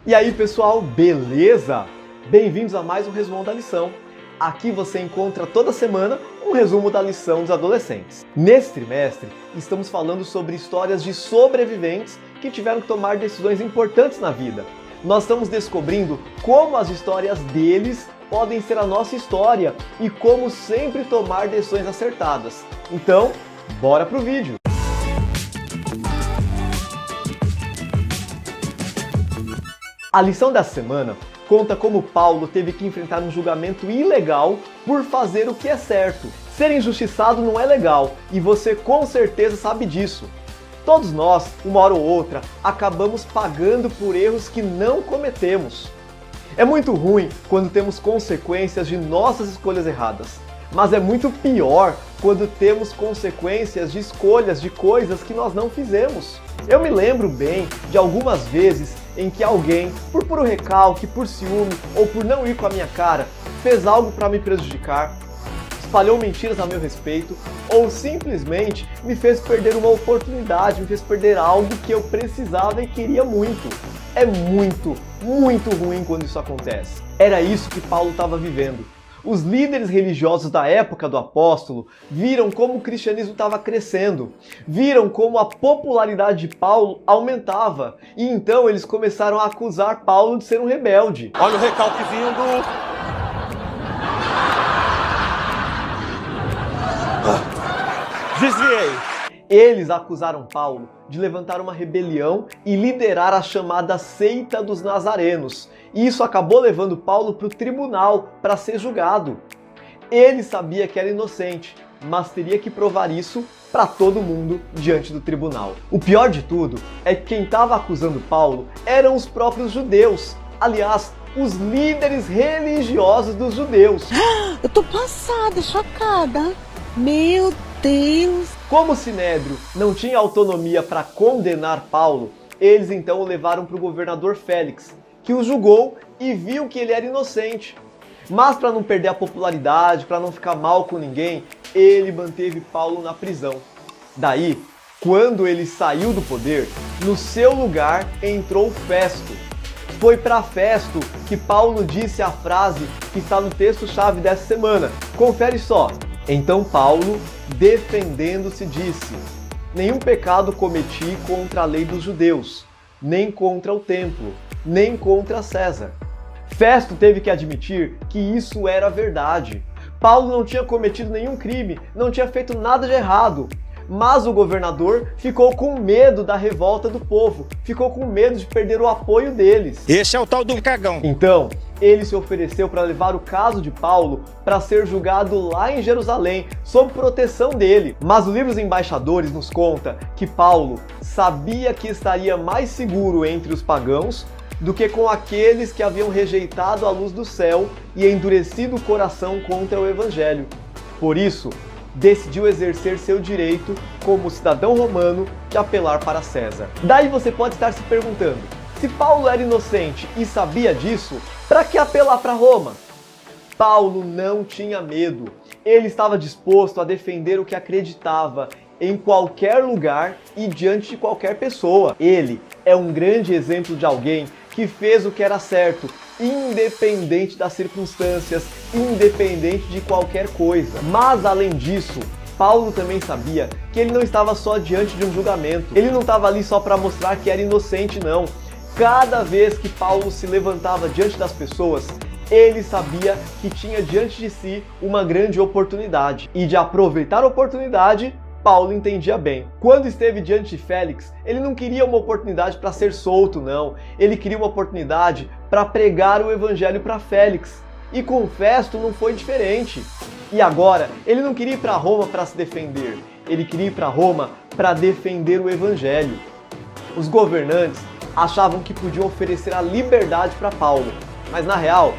E aí pessoal, beleza? Bem-vindos a mais um Resumão da Lição. Aqui você encontra toda semana um resumo da lição dos adolescentes. Nesse trimestre, estamos falando sobre histórias de sobreviventes que tiveram que tomar decisões importantes na vida. Nós estamos descobrindo como as histórias deles podem ser a nossa história e como sempre tomar decisões acertadas. Então, bora pro vídeo! A lição dessa semana conta como Paulo teve que enfrentar um julgamento ilegal por fazer o que é certo. Ser injustiçado não é legal e você com certeza sabe disso. Todos nós, uma hora ou outra, acabamos pagando por erros que não cometemos. É muito ruim quando temos consequências de nossas escolhas erradas, mas é muito pior quando temos consequências de escolhas de coisas que nós não fizemos. Eu me lembro bem de algumas vezes em que alguém, por puro recalque, por ciúme ou por não ir com a minha cara, fez algo para me prejudicar, espalhou mentiras a meu respeito ou simplesmente me fez perder uma oportunidade, me fez perder algo que eu precisava e queria muito. É muito ruim quando isso acontece. Era isso que Paulo estava vivendo. Os líderes religiosos da época do apóstolo viram como o cristianismo estava crescendo, viram como a popularidade de Paulo aumentava, e então eles começaram a acusar Paulo de ser um rebelde. Olha o recalque vindo! Desviei! Eles acusaram Paulo de levantar uma rebelião e liderar a chamada seita dos nazarenos. E isso acabou levando Paulo para o tribunal para ser julgado. Ele sabia que era inocente, mas teria que provar isso para todo mundo diante do tribunal. O pior de tudo é que quem estava acusando Paulo eram os próprios judeus. Aliás, os líderes religiosos dos judeus. Eu tô passada, chocada. Meu Deus! Como o Sinédrio não tinha autonomia para condenar Paulo, eles então o levaram para o governador Félix, que o julgou e viu que ele era inocente. Mas para não perder a popularidade, para não ficar mal com ninguém, ele manteve Paulo na prisão. Daí, quando ele saiu do poder, no seu lugar entrou Festo. Foi para Festo que Paulo disse a frase que está no texto-chave dessa semana. Confere só. Então Paulo, defendendo-se, disse: nenhum pecado cometi contra a lei dos judeus, nem contra o templo, nem contra César. Festo teve que admitir que isso era verdade. Paulo não tinha cometido nenhum crime, não tinha feito nada de errado. Mas o governador ficou com medo da revolta do povo, ficou com medo de perder o apoio deles. Esse é o tal do cagão. Então, ele se ofereceu para levar o caso de Paulo para ser julgado lá em Jerusalém, sob proteção dele. Mas o livro dos Embaixadores nos conta que Paulo sabia que estaria mais seguro entre os pagãos do que com aqueles que haviam rejeitado a luz do céu e endurecido o coração contra o evangelho. Por isso, decidiu exercer seu direito como cidadão romano de apelar para César. Daí você pode estar se perguntando, se Paulo era inocente e sabia disso, para que apelar para Roma? Paulo não tinha medo. Ele estava disposto a defender o que acreditava em qualquer lugar e diante de qualquer pessoa. Ele é um grande exemplo de alguém que fez o que era certo, independente das circunstâncias, independente de qualquer coisa. Mas além disso, Paulo também sabia que ele não estava só diante de um julgamento. Ele não estava ali só para mostrar que era inocente, não. Cada vez que Paulo se levantava diante das pessoas, ele sabia que tinha diante de si uma grande oportunidade. E de aproveitar a oportunidade, Paulo entendia bem. Quando esteve diante de Félix, ele não queria uma oportunidade para ser solto, não. Ele queria uma oportunidade para pregar o evangelho para Félix. E com Festo não foi diferente. E agora, ele não queria ir para Roma para se defender. Ele queria ir para Roma para defender o evangelho. Os governantes achavam que podiam oferecer a liberdade para Paulo. Mas na real,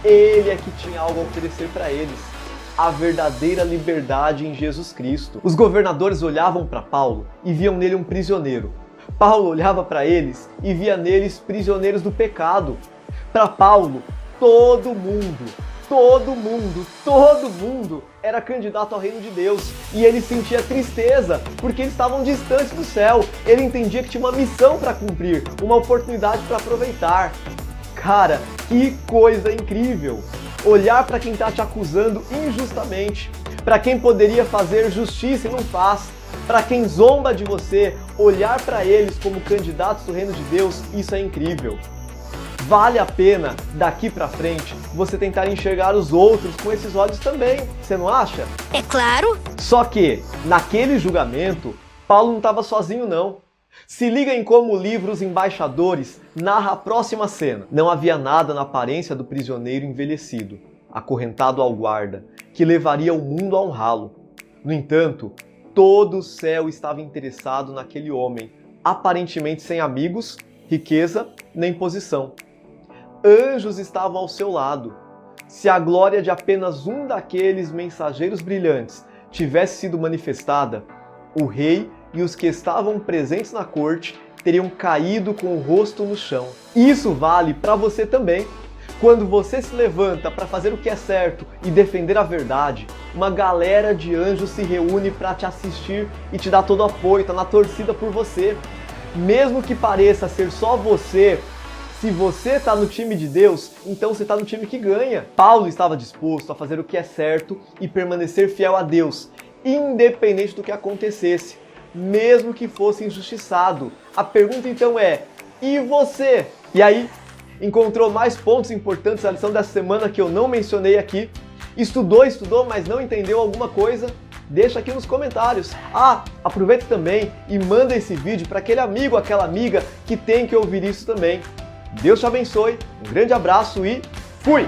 ele é que tinha algo a oferecer para eles. A verdadeira liberdade em Jesus Cristo. Os governadores olhavam para Paulo e viam nele um prisioneiro. Paulo olhava para eles e via neles prisioneiros do pecado. Para Paulo, todo mundo, todo mundo era candidato ao reino de Deus. E ele sentia tristeza, porque eles estavam distantes do céu. Ele entendia que tinha uma missão para cumprir, uma oportunidade para aproveitar. Cara, que coisa incrível! Olhar para quem está te acusando injustamente, para quem poderia fazer justiça e não faz, para quem zomba de você, olhar para eles como candidatos do reino de Deus, isso é incrível. Vale a pena, daqui pra frente, você tentar enxergar os outros com esses olhos também, você não acha? É claro! Só que, naquele julgamento, Paulo não estava sozinho não. Se liga em como o livro Os Embaixadores narra a próxima cena. Não havia nada na aparência do prisioneiro envelhecido, acorrentado ao guarda, que levaria o mundo a honrá-lo. No entanto, todo o céu estava interessado naquele homem, aparentemente sem amigos, riqueza nem posição. Anjos estavam ao seu lado. Se a glória de apenas um daqueles mensageiros brilhantes tivesse sido manifestada, o rei e os que estavam presentes na corte teriam caído com o rosto no chão. Isso vale para você também. Quando você se levanta para fazer o que é certo e defender a verdade, uma galera de anjos se reúne para te assistir e te dar todo o apoio, tá na torcida por você. Mesmo que pareça ser só você, se você está no time de Deus, então você está no time que ganha. Paulo estava disposto a fazer o que é certo e permanecer fiel a Deus, independente do que acontecesse, mesmo que fosse injustiçado. A pergunta então é, e você? E aí, encontrou mais pontos importantes da lição dessa semana que eu não mencionei aqui? Estudou, mas não entendeu alguma coisa? Deixa aqui nos comentários. Aproveita também e manda esse vídeo para aquele amigo, aquela amiga que tem que ouvir isso também. Deus te abençoe, um grande abraço e fui!